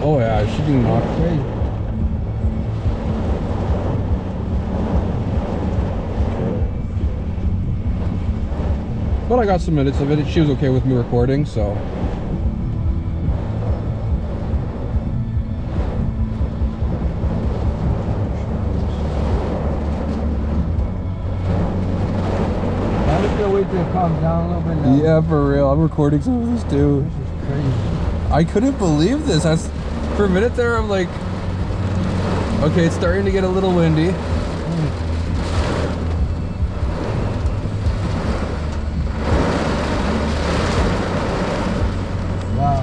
Oh yeah, she can knock. Crazy. But I got some minutes of it. She was okay with me recording, so. I just gotta wait till it calms down a little bit now. Yeah, for real. I'm recording some of this too. This is crazy. I couldn't believe this. For a minute there, I'm like, okay, it's starting to get a little windy. Wow.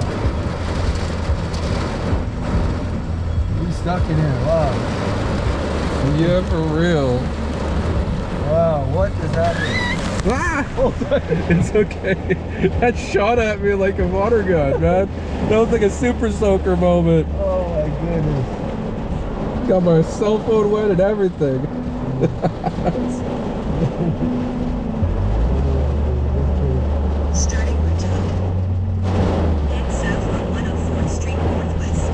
We stuck in here. Wow. Yeah, for real. Wow, what is happening? Ah! It's okay. That shot at me like a water gun, man. That was like a super soaker moment. Oh my goodness. Got my cell phone wet and everything. Starting route. Head south on 104th Street Northwest.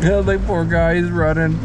Yeah, like poor guy, he's running.